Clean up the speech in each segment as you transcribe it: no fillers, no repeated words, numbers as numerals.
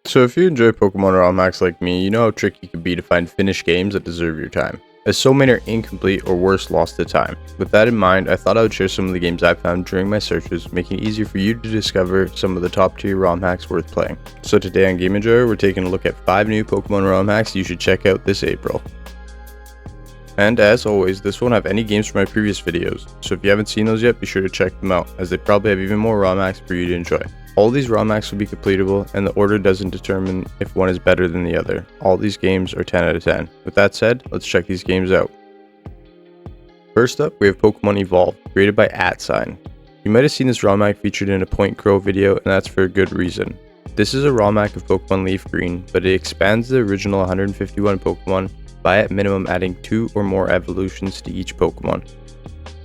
So if you enjoy Pokemon Rom Hacks like me, you know how tricky it can be to find finished games that deserve your time, as so many are incomplete or worse, lost to time. With that in mind, I thought I would share some of the games I found during my searches, making it easier for you to discover some of the top tier ROM hacks worth playing. So today on Game Enjoyer, we're taking a look at 5 new Pokemon ROM hacks you should check out this April. And as always, this won't have any games from my previous videos, so if you haven't seen those yet, be sure to check them out, as they probably have even more ROM hacks for you to enjoy. All these ROM hacks will be completable, and the order doesn't determine if one is better than the other. All these games are 10 out of 10. With that said, let's check these games out. First up, we have Pokemon Evolved, created by @sign. You might have seen this ROM hack featured in a Point Crow video, and that's for a good reason. This is a ROM hack of Pokemon Leaf Green, but it expands the original 151 Pokemon by at minimum adding 2 or more evolutions to each Pokemon.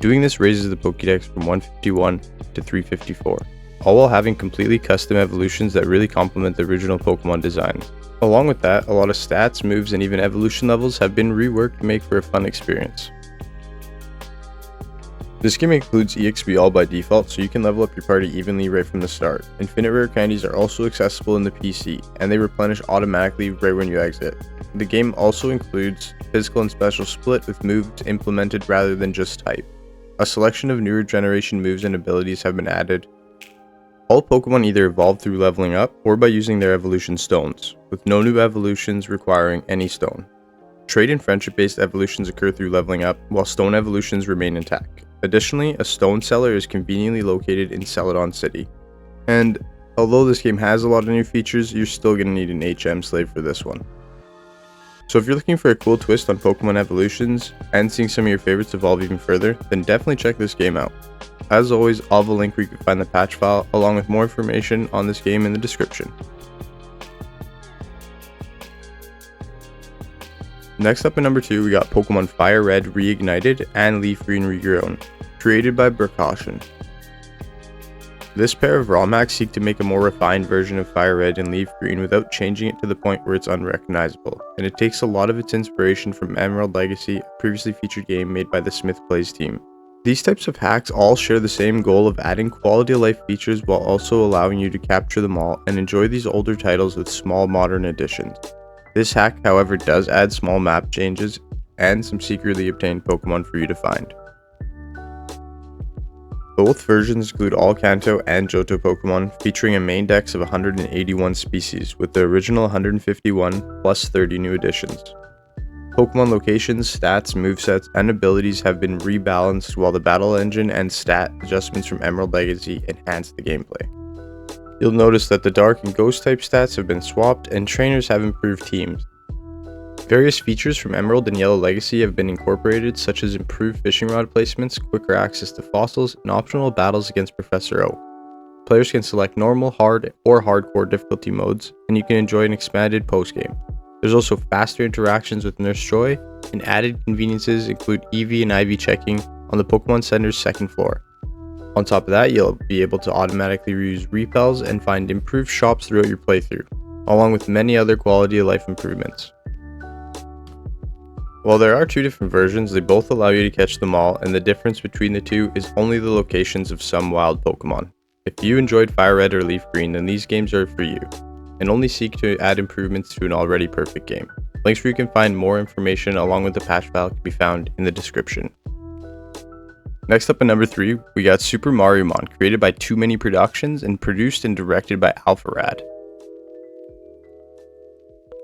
Doing this raises the Pokédex from 151 to 354. All while having completely custom evolutions that really complement the original Pokemon designs. Along with that, a lot of stats, moves, and even evolution levels have been reworked to make for a fun experience. This game includes EXP all by default, so you can level up your party evenly right from the start. Infinite rare candies are also accessible in the PC, and they replenish automatically right when you exit. The game also includes physical and special split with moves implemented rather than just type. A selection of newer generation moves and abilities have been added. All Pokemon either evolve through leveling up or by using their evolution stones, with no new evolutions requiring any stone. Trade and friendship based evolutions occur through leveling up, while stone evolutions remain intact. Additionally, a stone seller is conveniently located in Celadon City. And although this game has a lot of new features, you're still going to need an HM slave for this one. So if you're looking for a cool twist on Pokemon evolutions and seeing some of your favorites evolve even further, then definitely check this game out. As always, I'll have a link where you can find the patch file along with more information on this game in the description. Next up at number 2, we got Pokemon FireRed Reignited and Leaf Green Regrown, created by Precaution. This pair of ROM hacks seek to make a more refined version of FireRed and Leaf Green without changing it to the point where it's unrecognizable, and it takes a lot of its inspiration from Emerald Legacy, a previously featured game made by the Smith Plays team. These types of hacks all share the same goal of adding quality of life features while also allowing you to capture them all and enjoy these older titles with small modern additions. This hack, however, does add small map changes and some secretly obtained Pokemon for you to find. Both versions include all Kanto and Johto Pokemon, featuring a main dex of 181 species, with the original 151 plus 30 new additions. Pokemon locations, stats, movesets, and abilities have been rebalanced, while the battle engine and stat adjustments from Emerald Legacy enhance the gameplay. You'll notice that the Dark and Ghost type stats have been swapped, and trainers have improved teams. Various features from Emerald and Yellow Legacy have been incorporated, such as improved fishing rod placements, quicker access to fossils, and optional battles against Professor Oak. Players can select normal, hard, or hardcore difficulty modes, and you can enjoy an expanded postgame. There's also faster interactions with Nurse Joy, and added conveniences include EV and IV checking on the Pokemon Center's second floor. On top of that, you'll be able to automatically reuse repels and find improved shops throughout your playthrough, along with many other quality of life improvements. While there are 2 different versions, they both allow you to catch them all, and the difference between the two is only the locations of some wild Pokemon. If you enjoyed FireRed or Leaf Green, then these games are for you, and only seek to add improvements to an already perfect game. Links where you can find more information along with the patch file can be found in the description. Next up at number 3, we got Super Mariomon, created by Too Many Productions and produced and directed by FireRed.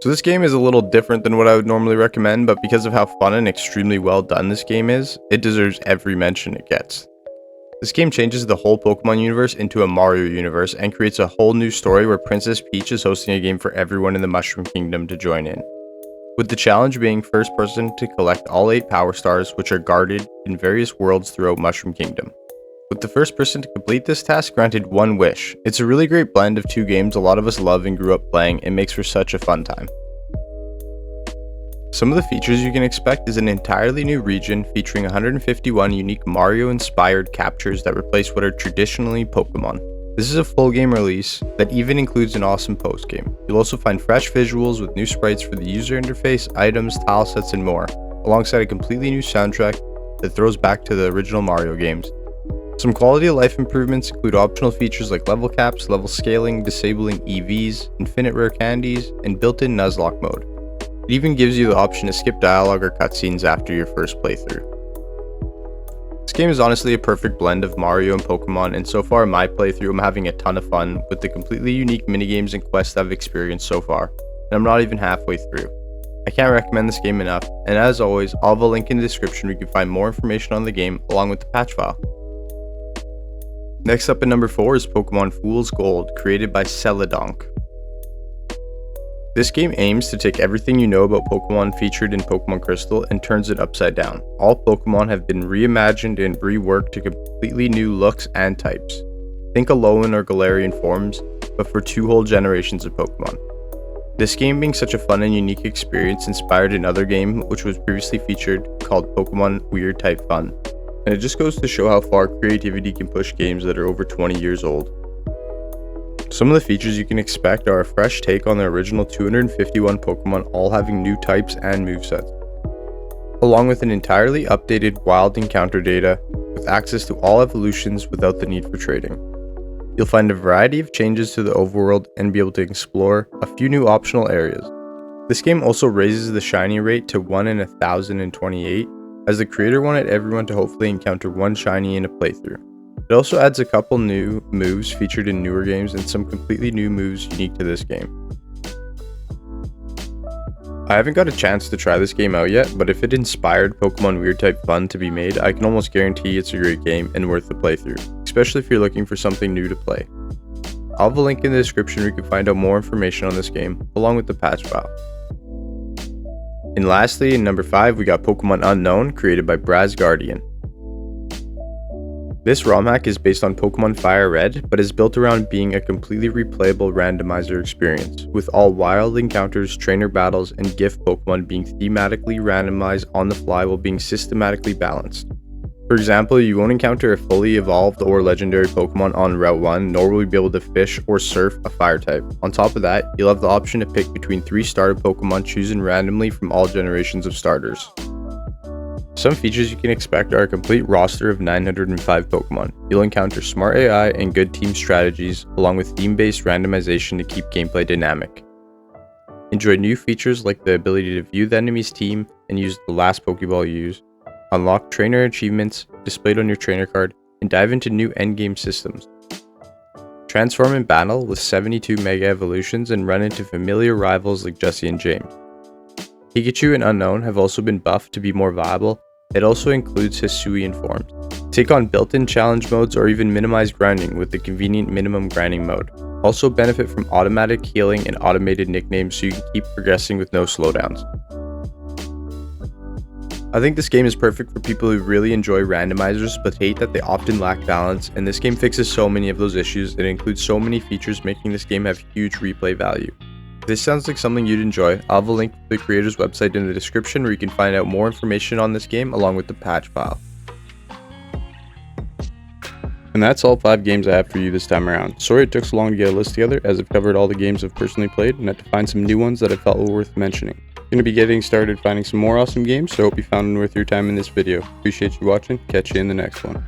So this game is a little different than what I would normally recommend, but because of how fun and extremely well done this game is, it deserves every mention it gets. This game changes the whole Pokemon universe into a Mario universe and creates a whole new story where Princess Peach is hosting a game for everyone in the Mushroom Kingdom to join in. With the challenge being first person to collect all 8 Power Stars, which are guarded in various worlds throughout Mushroom Kingdom. With the first person to complete this task granted 1 wish. It's a really great blend of 2 games a lot of us love and grew up playing. It makes for such a fun time. Some of the features you can expect is an entirely new region featuring 151 unique Mario-inspired captures that replace what are traditionally Pokemon. This is a full game release that even includes an awesome post-game. You'll also find fresh visuals with new sprites for the user interface, items, tile sets, and more, alongside a completely new soundtrack that throws back to the original Mario games. Some quality of life improvements include optional features like level caps, level scaling, disabling EVs, infinite rare candies, and built-in Nuzlocke mode. It even gives you the option to skip dialogue or cutscenes after your first playthrough. This game is honestly a perfect blend of Mario and Pokemon, and so far in my playthrough I'm having a ton of fun with the completely unique minigames and quests I've experienced so far, and I'm not even halfway through. I can't recommend this game enough, and as always, I'll have a link in the description where you can find more information on the game along with the patch file. Next up at number 4 is Pokemon Fool's Gold, created by Celadonk. This game aims to take everything you know about Pokemon featured in Pokemon Crystal and turns it upside down. All Pokemon have been reimagined and reworked to completely new looks and types. Think Alolan or Galarian forms, but for 2 whole generations of Pokemon. This game being such a fun and unique experience inspired another game which was previously featured called Pokemon Weird Type Fun. And it just goes to show how far creativity can push games that are over 20 years old. Some of the features you can expect are a fresh take on the original 251 Pokemon all having new types and movesets, along with an entirely updated wild encounter data with access to all evolutions without the need for trading. You'll find a variety of changes to the overworld and be able to explore a few new optional areas. This game also raises the shiny rate to 1 in 1,028, as the creator wanted everyone to hopefully encounter one shiny in a playthrough. It also adds a couple new moves featured in newer games and some completely new moves unique to this game. I haven't got a chance to try this game out yet, but if it inspired Pokemon Weird Type Fun to be made, I can almost guarantee it's a great game and worth the playthrough, especially if you're looking for something new to play. I'll have a link in the description where you can find out more information on this game, along with the patch file. And lastly, in number 5, we got Pokemon Unknown, created by Braz Guardian. This ROM hack is based on Pokemon FireRed, but is built around being a completely replayable randomizer experience, with all wild encounters, trainer battles, and gift Pokemon being thematically randomized on the fly while being systematically balanced. For example, you won't encounter a fully evolved or legendary Pokemon on Route 1, nor will you be able to fish or surf a fire type. On top of that, you'll have the option to pick between 3 starter Pokemon chosen randomly from all generations of starters. Some features you can expect are a complete roster of 905 Pokemon. You'll encounter smart AI and good team strategies, along with theme-based randomization to keep gameplay dynamic. Enjoy new features like the ability to view the enemy's team and use the last Pokeball you use, unlock trainer achievements displayed on your trainer card, and dive into new endgame systems. Transform in battle with 72 Mega Evolutions and run into familiar rivals like Jessie and James. Pikachu and Unknown have also been buffed to be more viable. It also includes Hisuian forms. Take on built-in challenge modes or even minimize grinding with the convenient minimum grinding mode. Also benefit from automatic healing and automated nicknames so you can keep progressing with no slowdowns. I think this game is perfect for people who really enjoy randomizers but hate that they often lack balance, and this game fixes so many of those issues. It includes so many features making this game have huge replay value. If this sounds like something you'd enjoy, I'll have a link to the creator's website in the description where you can find out more information on this game along with the patch file. And that's all 5 games I have for you this time around. Sorry it took so long to get a list together, as I've covered all the games I've personally played and had to find some new ones that I felt were worth mentioning. I'm going to be getting started finding some more awesome games, so I hope you found it worth your time in this video. Appreciate you watching, catch you in the next one.